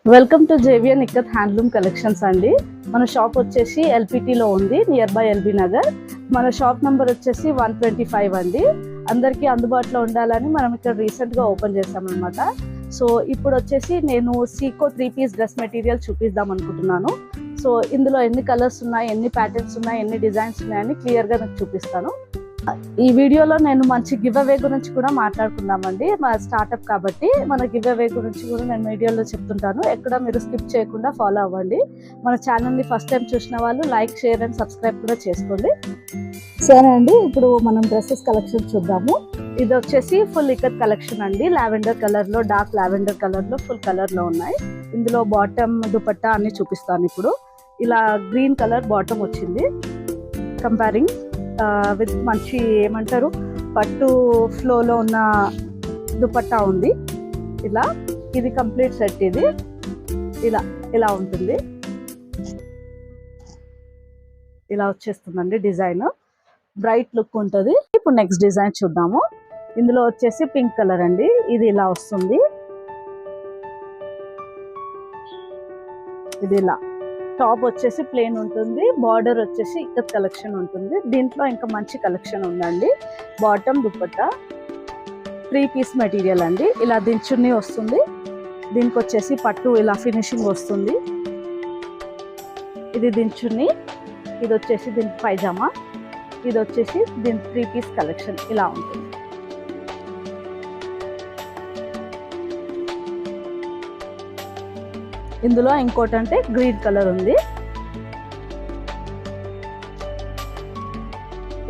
Welcome to జేవియన్ ikat handloom collections అండి. మన షాప్ వచ్చేసి ఎల్పిటిలో ఉంది, నియర్ బై ఎల్బీ నగర్. మన షాప్ నెంబర్ వచ్చేసి 125 అండి. అందరికీ అందుబాటులో ఉండాలని మనం ఇక్కడ రీసెంట్గా ఓపెన్ చేసామన్నమాట. సో ఇప్పుడు వచ్చేసి నేను సీకో 3-piece డ్రెస్ మెటీరియల్ చూపిద్దాం అనుకుంటున్నాను. సో ఇందులో ఎన్ని కలర్స్ ఉన్నాయి, ఎన్ని ప్యాటర్న్స్ ఉన్నాయి, ఎన్ని డిజైన్స్ ఉన్నాయని క్లియర్గా మీకు చూపిస్తాను. ఈ వీడియోలో నేను మంచి గివ్ అవే గురించి కూడా మాట్లాడుకుందామండి. మా స్టార్ట్అప్ కాబట్టి మన గివ్ అవే గురించి కూడా నేను వీడియోలో చెప్తుంటాను. ఎక్కడ మీరు స్కిప్ చేయకుండా ఫాలో అవ్వండి. మన ఛానల్ని ఫస్ట్ టైం చూసిన వాళ్ళు లైక్, షేర్ అండ్ సబ్స్క్రైబ్ కూడా చేసుకోండి. సరే అండి, ఇప్పుడు మనం డ్రెస్సెస్ కలెక్షన్ చూద్దాము. ఇది వచ్చేసి ఫుల్ ఇక్కత్ కలెక్షన్ అండి. లావెండర్ కలర్లో, డార్క్ లావెండర్ కలర్లో, ఫుల్ కలర్లో ఉన్నాయి. ఇందులో బాటమ్, దుపట్టా అన్ని చూపిస్తాను. ఇప్పుడు ఇలా గ్రీన్ కలర్ బాటమ్ వచ్చింది. కంపేరింగ్ విత్ మంచి ఏమంటారు పట్టు ఫ్లోలో ఉన్న దుపట్టా ఉంది. ఇలా ఇది కంప్లీట్ సెట్. ఇది ఇలా ఉంటుంది. ఇలా వచ్చేస్తుందండి డిజైన్. బ్రైట్ లుక్ ఉంటుంది. ఇప్పుడు నెక్స్ట్ డిజైన్ చూద్దాము. ఇందులో వచ్చేసి పింక్ కలర్ అండి. ఇది ఇలా వస్తుంది. ఇది ఇలా టాప్ వచ్చేసి ప్లేన్ ఉంటుంది, బార్డర్ వచ్చేసి ఇక్కత్ కలెక్షన్ ఉంటుంది. దీంట్లో ఇంకా మంచి కలెక్షన్ ఉందండి. బాటమ్, దుపట్టా 3-piece మెటీరియల్ అండి. ఇలా దీని చున్నీ వస్తుంది. దీనికి వచ్చేసి పట్టు ఇలా ఫినిషింగ్ వస్తుంది. ఇది దీని చున్నీ, ఇది వచ్చేసి దీని పైజామా, ఇది వచ్చేసి దీని 3-piece కలెక్షన్ ఇలా ఉంటుంది. ఇందులో ఇంకోటి అంటే గ్రీన్ కలర్ ఉంది.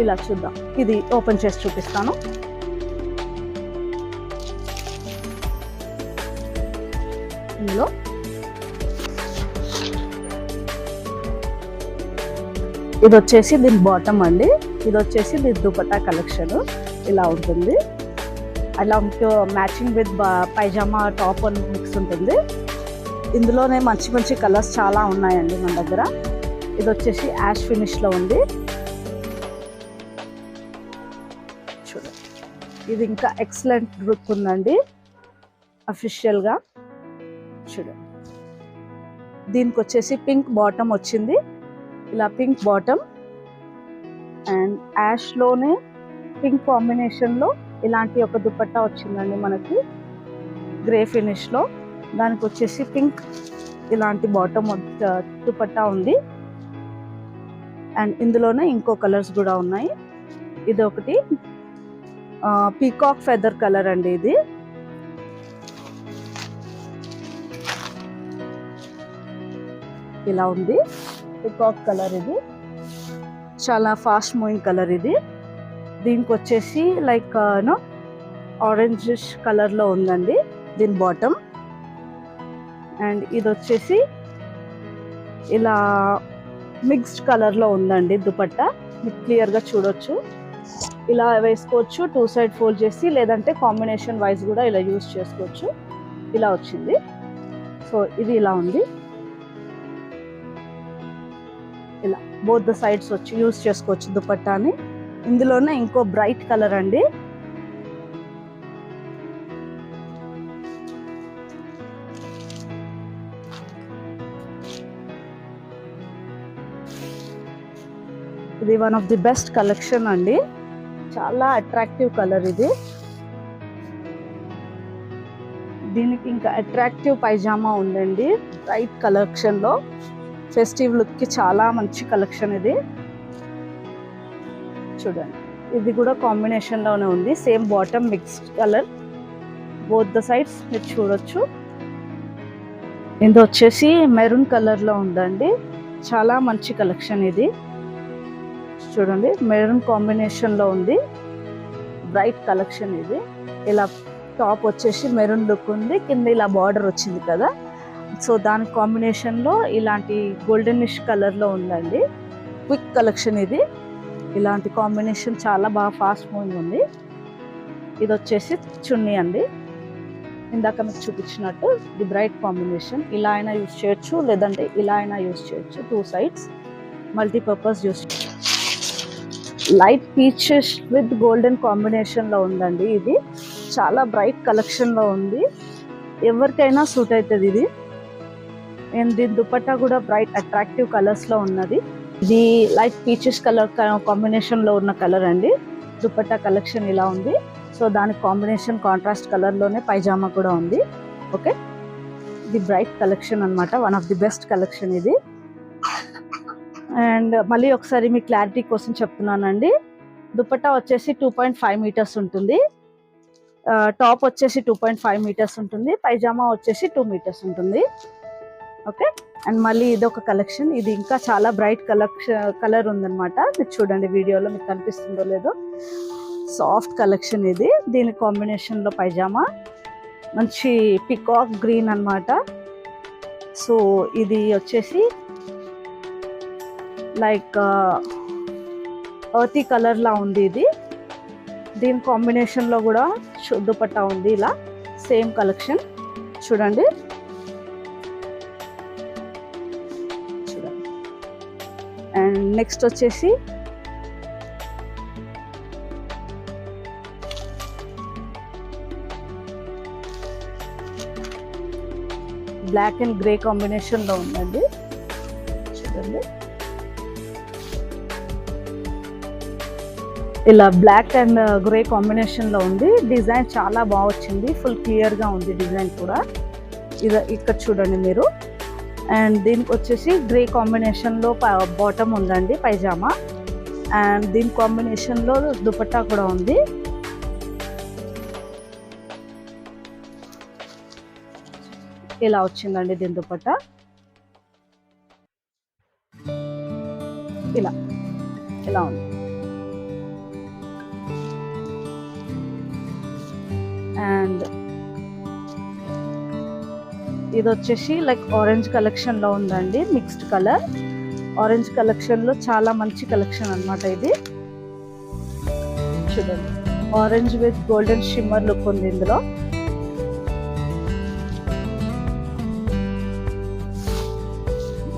ఇలా చూద్దాం. ఇది ఓపెన్ చేసి చూపిస్తాను. ఇందులో ఇది వచ్చేసి దీని బాటమ్ అండి. ఇది వచ్చేసి దీని దుపట్టా కలెక్షన్ ఇలా ఉంటుంది. అలా మ్యాచింగ్ విత్ పైజామా టాప్ అని మిక్స్ ఉంటుంది. ఇందులోనే మంచి మంచి కలర్స్ చాలా ఉన్నాయండి మన దగ్గర. ఇది వచ్చేసి యాష్ ఫినిష్లో ఉంది. చూడండి, ఇది ఇంకా ఎక్సలెంట్ లుక్ ఉందండి అఫీషియల్గా. చూడండి, దీనికి వచ్చేసి పింక్ బాటమ్ వచ్చింది. ఇలా పింక్ బాటమ్ అండ్ యాష్లోనే పింక్ కాంబినేషన్లో ఇలాంటి ఒక దుపట్టా వచ్చిందండి మనకి గ్రే ఫినిష్లో. దానికి వచ్చేసి పింక్ ఇలాంటి బాటమ్ దుపట్టా ఉంది. అండ్ ఇందులోనే ఇంకో కలర్స్ కూడా ఉన్నాయి. ఇది ఒకటి పీకాక్ ఫెదర్ కలర్ అండి. ఇది ఇలా ఉంది, పీకాక్ కలర్. ఇది చాలా ఫాస్ట్ మూవింగ్ కలర్. ఇది దీనికి వచ్చేసి లైక్ ఆరెంజిష్ కలర్లో ఉందండి దీని బాటమ్. అండ్ ఇది వచ్చేసి ఇలా మిక్స్డ్ కలర్లో ఉందండి దుపట్టా. మీకు క్లియర్గా చూడొచ్చు. ఇలా వేసుకోవచ్చు, 2 సైడ్ ఫోల్డ్ చేసి, లేదంటే కాంబినేషన్ వైజ్ కూడా ఇలా యూజ్ చేసుకోవచ్చు. ఇలా వచ్చింది. సో ఇది ఇలా ఉంది. ఇలా బోత్ ద సైడ్స్ వచ్చి యూజ్ చేసుకోవచ్చు దుపట్టాని. ఇందులోనే ఇంకో బ్రైట్ కలర్ అండి. ఇది one of the best collection అండి. చాలా అట్రాక్టివ్ కలర్ ఇది. దీనికి ఇంకా అట్రాక్టివ్ పైజామా ఉందండి బ్రైట్ కలెక్షన్లో. ఫెస్టివ్ లుక్కి చాలా మంచి కలెక్షన్ ఇది. చూడండి, ఇది కూడా కాంబినేషన్లోనే ఉంది. Same bottom, mixed colour, both the sides మీరు చూడొచ్చు. ఇది వచ్చేసి మెరూన్ కలర్లో ఉందండి. చాలా మంచి కలెక్షన్ ఇది. చూడండి, మెరూన్ కాంబినేషన్లో ఉంది. బ్రైట్ కలెక్షన్ ఇది. ఇలా టాప్ వచ్చేసి మెరూన్ లుక్ ఉంది, కింద ఇలా బార్డర్ వచ్చింది కదా. సో దాని కాంబినేషన్లో ఇలాంటి గోల్డెనిష్ కలర్లో ఉందండి. క్విక్ కలెక్షన్ ఇది. ఇలాంటి కాంబినేషన్ చాలా బాగా ఫాస్ట్ మూవింగ్ ఉంది. ఇది వచ్చేసి చున్నీ అండి. ఇందాక మీకు చూపించినట్టు ఇది బ్రైట్ కాంబినేషన్. ఇలా అయినా యూజ్ చేయొచ్చు, లేదంటే ఇలా అయినా యూజ్ చేయొచ్చు. 2 sides multipurpose use. Light peaches with golden కాంబినేషన్లో ఉందండి. ఇది చాలా బ్రైట్ కలెక్షన్లో ఉంది. ఎవరికైనా సూట్ అవుతుంది ఇది. అండ్ దీని దుపట్టా కూడా బ్రైట్ అట్రాక్టివ్ కలర్స్ లో ఉన్నది. ఇది లైట్ పీచెస్ కలర్ కాంబినేషన్ లో ఉన్న కలర్ అండి. దుపట్టా కలెక్షన్ ఇలా ఉంది. సో దానికి కాంబినేషన్ కాంట్రాస్ట్ కలర్ లోనే పైజామా కూడా ఉంది. ఓకే, ఇది బ్రైట్ కలెక్షన్ అన్నమాట. One of the best collection ఇది. అండ్ మళ్ళీ ఒకసారి మీ క్లారిటీ కోసం చెప్తున్నానండి. దుపట్టా వచ్చేసి 2.5 మీటర్స్ ఉంటుంది. టాప్ వచ్చేసి 2.5 మీటర్స్ ఉంటుంది. పైజామా వచ్చేసి 2 మీటర్స్ ఉంటుంది. ఓకే, అండ్ మళ్ళీ ఇది ఒక కలెక్షన్. ఇది ఇంకా చాలా బ్రైట్ కలర్ ఉందన్నమాట. మీరు చూడండి వీడియోలో మీకు కనిపిస్తుందో లేదో. సాఫ్ట్ కలెక్షన్ ఇది. దీని కాంబినేషన్ లో పైజామా మంచి పికాక్ గ్రీన్ అన్నమాట. సో ఇది వచ్చేసి లైక్ ఎర్తీ కలర్ లా ఉంది ఇది. దీని కాంబినేషన్ లో కూడా దుపట్టా ఉంది ఇలా సేమ్ కలెక్షన్. చూడండి అండ్ నెక్స్ట్ వచ్చేసి బ్లాక్ అండ్ గ్రే కాంబినేషన్ లో ఉందండి. చూడండి ఇలా బ్లాక్ అండ్ గ్రే కాంబినేషన్ లో ఉంది. డిజైన్ చాలా బాగా వచ్చింది. ఫుల్ క్లియర్ గా ఉంది డిజైన్ కూడా. ఇక్కడ చూడండి మీరు. అండ్ దీనికి వచ్చేసి గ్రే కాంబినేషన్ లో బాటమ్ ఉందండి పైజామా. అండ్ దీని కాంబినేషన్ లో దుపట్టా కూడా ఉంది. ఇలా వచ్చిందండి దీని దుపట్టా. ఇలా ఉంది. అండ్ ఇది వచ్చేసి లైక్ ఆరెంజ్ కలెక్షన్ లో ఉందండి. మిక్స్డ్ కలర్ ఆరెంజ్ కలెక్షన్ లో చాలా మంచి కలెక్షన్ అన్నమాట ఇది. చూడండి orange with golden shimmer look ఉంది ఇందులో.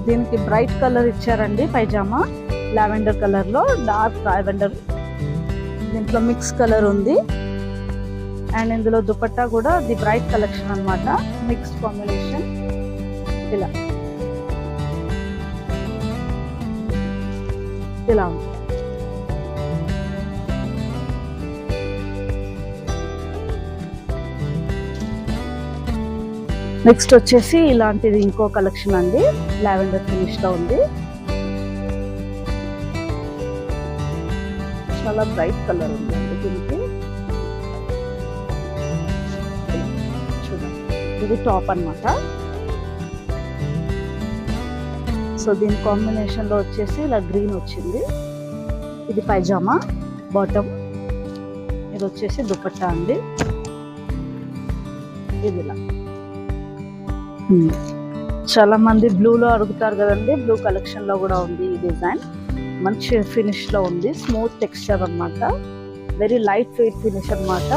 దీనికి బ్రైట్ కలర్ ఇచ్చారండి పైజామా. లావెండర్ కలర్ లో డార్క్ లావెండర్. దీంట్లో మిక్స్ కలర్ ఉంది. అండ్ ఇందులో దుపట్టా కూడా ది బ్రైట్ కలెక్షన్ అన్నమాట. మిక్స్డ్ కాంబినేషన్ ఇలా ఉంది. నెక్స్ట్ వచ్చేసి ఇలాంటిది ఇంకో కలెక్షన్ అండి. లావెండర్ ఫినిష్ లో ఉంది. చాలా బ్రైట్ కలర్ ఉందండి దీనికి. ఇది టాప్ అన్నమాట. సో దీని కాంబినేషన్ లో వచ్చేసి ఇలా గ్రీన్ వచ్చింది. ఇది పైజామా బాటమ్. ఇది వచ్చేసి దుపట్టా అండి. ఇది ఇలా. చాలా మంది బ్లూలో అడుగుతారు కదండి. బ్లూ కలెక్షన్ లో కూడా ఉంది ఈ డిజైన్. మంచి ఫినిష్ లో ఉంది. స్మూత్ టెక్స్చర్ అన్నమాట. వెరీ లైట్ వెయిట్ ఫినిష్ అన్నమాట.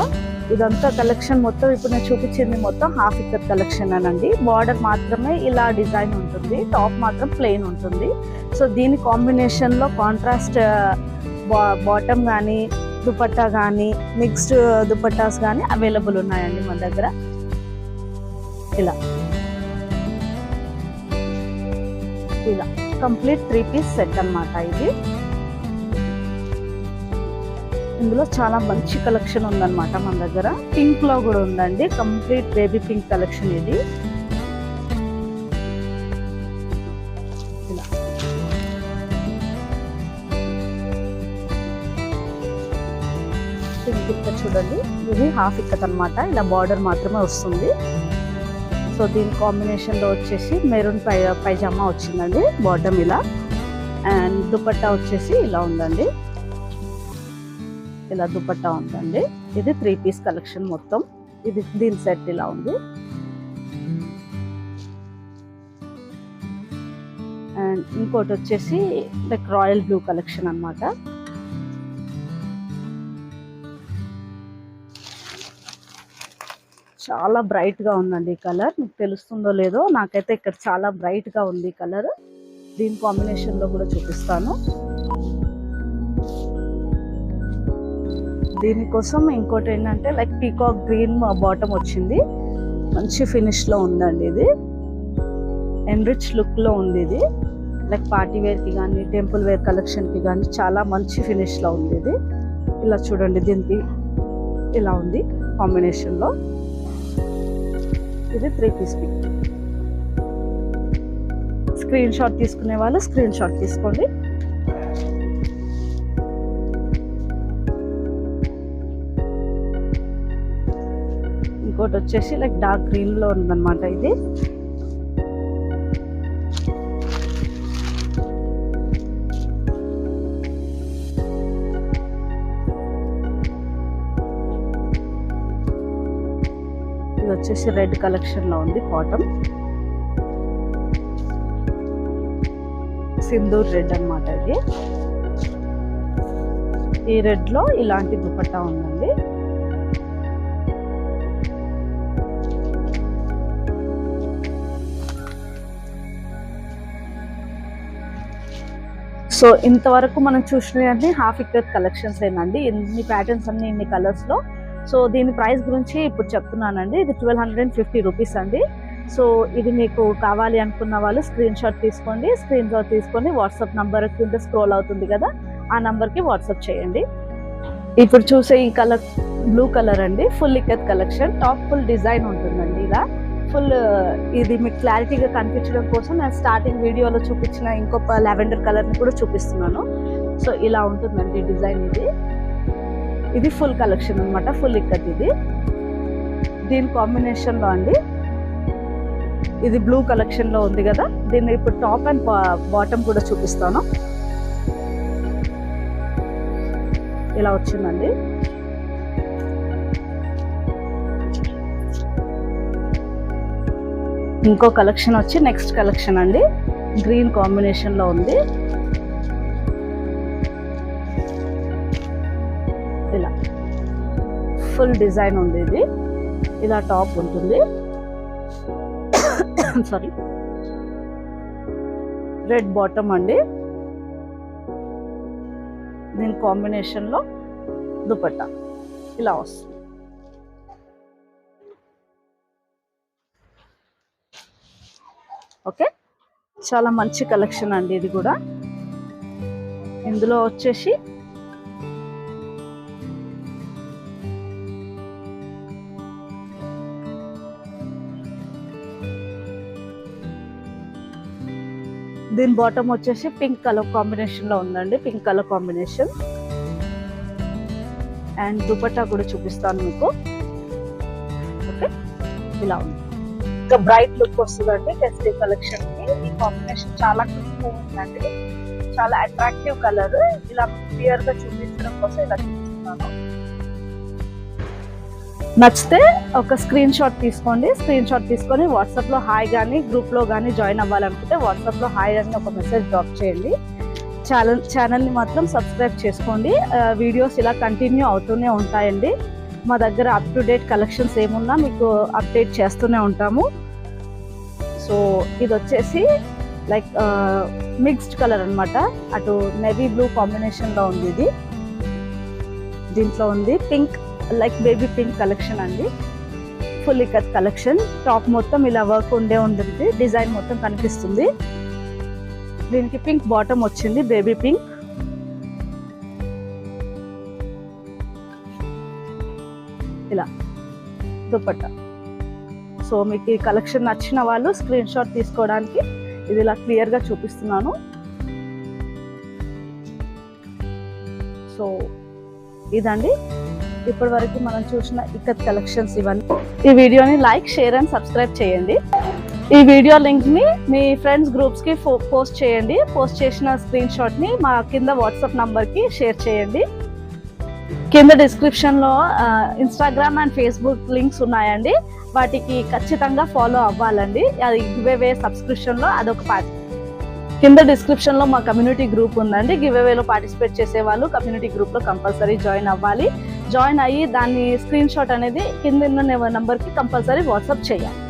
ఇదంతా కలెక్షన్ మొత్తం ఇప్పుడు నేను చూపించింది మొత్తం హాఫ్ ఇక్కత్ కలెక్షన్ అనండి. బార్డర్ మాత్రమే ఇలా డిజైన్ ఉంటుంది. టాప్ మాత్రం ప్లెయిన్ ఉంటుంది. సో దీని కాంబినేషన్ లో కాంట్రాస్ట్ బాటమ్ కానీ దుపట్టా కానీ మిక్స్డ్ దుపట్టాస్ కానీ అవైలబుల్ ఉన్నాయండి మన దగ్గర. ఇలా కంప్లీట్ 3 పీస్ సెట్ అన్నమాట ఇది. ఇందులో చాలా మంచి కలెక్షన్ ఉందన్నమాట మన దగ్గర. పింక్ లో కూడా ఉందండి. కంప్లీట్ బేబీ పింక్ కలెక్షన్ ఇది. పింక్ ఇక్కడ చూడండి. ఇది హాఫ్ ఇక్కత్ అన్నమాట. ఇలా బార్డర్ మాత్రమే వస్తుంది. సో దీని కాంబినేషన్ లో వచ్చేసి మెరూన్ పైజామా వచ్చిందండి బాటమ్ ఇలా. అండ్ దుపట్టా వచ్చేసి ఇలా ఉందండి. ఇలా దుపట్టా ఉందండి. ఇది 3 పీస్ కలెక్షన్ మొత్తం. ఇది దీని సెట్ ఇలా ఉంది. అండ్ ఇంకోటి వచ్చేసి లైక్ రాయల్ బ్లూ కలెక్షన్ అన్నమాట. చాలా బ్రైట్ గా ఉందండి ఈ కలర్. మీకు తెలుస్తుందో లేదో, నాకైతే ఇక్కడ చాలా బ్రైట్ గా ఉంది ఈ కలర్. దీని కాంబినేషన్ లో కూడా చూపిస్తాను. దీనికోసం ఇంకోటి ఏంటంటే లైక్ పీకాక్ గ్రీన్ బాటమ్ వచ్చింది. మంచి ఫినిష్ లో ఉందండి ఇది. ఎన్రిచ్ లుక్లో ఉంది ఇది. లైక్ పార్టీ వేర్కి కానీ టెంపుల్ వేర్ కలెక్షన్కి కానీ చాలా మంచి ఫినిష్లో ఉంది ఇది. ఇలా చూడండి, దీనికి ఇలా ఉంది కాంబినేషన్లో. ఇది 3 పీస్ పిక్. స్క్రీన్ షాట్ తీసుకునే వాళ్ళు స్క్రీన్ షాట్ తీసుకోండి. ఇంకోటి వచ్చేసి లైక్ డార్క్ గ్రీన్లో ఉందన్నమాట ఇది. ఇది వచ్చేసి రెడ్ కలెక్షన్లో ఉంది, కాటన్ సింధూర్ రెడ్ అన్నమాట ఇది. ఈ రెడ్లో ఇలాంటి దుపట్టా ఉందండి. సో ఇంతవరకు మనం చూసినవి హాఫ్ ఇక్కత్ కలెక్షన్స్ ఏనండి. ఇన్ని ప్యాటర్న్స్ అన్ని ఇన్ని కలర్స్లో. సో దీని ప్రైస్ గురించి ఇప్పుడు చెప్తున్నానండి. ఇది 1250 రూపీస్ అండి. సో ఇది మీకు కావాలి అనుకున్న వాళ్ళు స్క్రీన్ షాట్ తీసుకోండి. స్క్రీన్ షాట్ తీసుకొని వాట్సాప్ నంబర్ కింద స్క్రోల్ అవుతుంది కదా, ఆ నంబర్కి వాట్సాప్ చేయండి. ఇప్పుడు చూసే ఈ కలర్ బ్లూ కలర్ అండి, full ikat collection. Top full design ఉంటుందండి ఇలా ఫుల్. ఇది మీకు క్లారిటీగా కనిపించడం కోసం నేను స్టార్టింగ్ వీడియోలో చూపించిన ఇంకొక లావెండర్ కలర్ని కూడా చూపిస్తున్నాను. సో ఇలా ఉంటుందండి డిజైన్ ఇది. ఇది ఫుల్ కలెక్షన్ అనమాట, ఫుల్ ఇక్కత్ ఇది. దీని కాంబినేషన్లో అండి, ఇది బ్లూ కలెక్షన్లో ఉంది కదా, దీన్ని ఇప్పుడు టాప్ అండ్ బాటమ్ కూడా చూపిస్తాను. ఇలా వచ్చిందండి. ఇంకో కలెక్షన్ వచ్చి నెక్స్ట్ కలెక్షన్ అండి, గ్రీన్ కాంబినేషన్లో ఉంది. ఇలా ఫుల్ డిజైన్ ఉంది ఇది. ఇలా టాప్ ఉంటుంది, సారీ రెడ్ బాటమ్ అండి. దీని కాంబినేషన్లో దుపట్టా ఇలా వస్తుంది. ఓకే, చాలా మంచి కలెక్షన్ అండి ఇది కూడా. ఇందులో వచ్చేసి దీని బాటమ్ వచ్చేసి పింక్ కలర్ కాంబినేషన్లో ఉందండి, pink colour combination. And dupatta కూడా చూపిస్తాను మీకు. ఓకే, ఇలా ఉంది. ఇంకా బ్రైట్ లుక్ వస్తుందండి ఫెస్టివ్ కలెక్షన్ కి. ఈ కాంబినేషన్ చాలా క్యూట్ ఉందండి, చాలా అట్రాక్టివ్ కలర్. ఇలా క్లియర్ గా చూపించడం కోసం ఇలా చూపిస్తున్నాను. నచ్చితే ఒక స్క్రీన్ షాట్ తీసుకోండి. స్క్రీన్ షాట్ తీసుకొని వాట్సాప్లో హాయ్ కానీ గ్రూప్లో కానీ జాయిన్ అవ్వాలనుకుంటే వాట్సాప్లో హాయ్ అని ఒక మెసేజ్ డ్రాప్ చేయండి. ఛానల్ని మాత్రం సబ్స్క్రైబ్ చేసుకోండి. వీడియోస్ ఇలా కంటిన్యూ అవుతూనే ఉంటాయండి. మా దగ్గర అప్ టు డేట్ కలెక్షన్స్ ఏమున్నా మీకు అప్డేట్ చేస్తూనే ఉంటాము. సో ఇది వచ్చేసి లైక్ మిక్స్డ్ కలర్ అనమాట, అటు నేవీ బ్లూ కాంబినేషన్లో ఉంది. ఇది దీంట్లో ఉంది pink, like baby pink collection అండి. Full ikat collection. టాప్ మొత్తం ఇలా వర్క్ ఉంటుంది, డిజైన్ మొత్తం కనిపిస్తుంది. దీనికి పింక్ బాటమ్ వచ్చింది, బేబీ పింక్. ఇలా దుపట్టా. సో మీకు ఈ కలెక్షన్ నచ్చిన వాళ్ళు స్క్రీన్ షాట్ తీసుకోవడానికి ఇది ఇలా క్లియర్గా చూపిస్తున్నాను. సో ఇదండి ఇప్పటి వరకు మనం చూసిన ఇక్కత్ కలెక్షన్స్ ఇవన్నీ. ఈ వీడియోని లైక్, షేర్ అండ్ సబ్స్క్రైబ్ చేయండి. ఈ వీడియో లింక్ని మీ ఫ్రెండ్స్ గ్రూప్స్కి పోస్ట్ చేయండి. పోస్ట్ చేసిన స్క్రీన్ షాట్ని మా కింద వాట్సాప్ నంబర్కి షేర్ చేయండి. కింద డిస్క్రిప్షన్లో ఇన్స్టాగ్రామ్ అండ్ ఫేస్బుక్ లింక్స్ ఉన్నాయండి, వాటికి ఖచ్చితంగా ఫాలో అవ్వాలండి. అది గివ్అవే సబ్స్క్రిప్షన్లో అదొక పార్ట్. కింద డిస్క్రిప్షన్లో మా కమ్యూనిటీ గ్రూప్ ఉందండి. గివ్అవేలో పార్టిసిపేట్ చేసే వాళ్ళు కమ్యూనిటీ గ్రూప్లో కంపల్సరీ జాయిన్ అవ్వాలి. జాయిన్ అయ్యి దాన్ని స్క్రీన్ షాట్ అనేది కింద ఉన్న నెంబర్కి కంపల్సరీ వాట్సాప్ చేయాలి.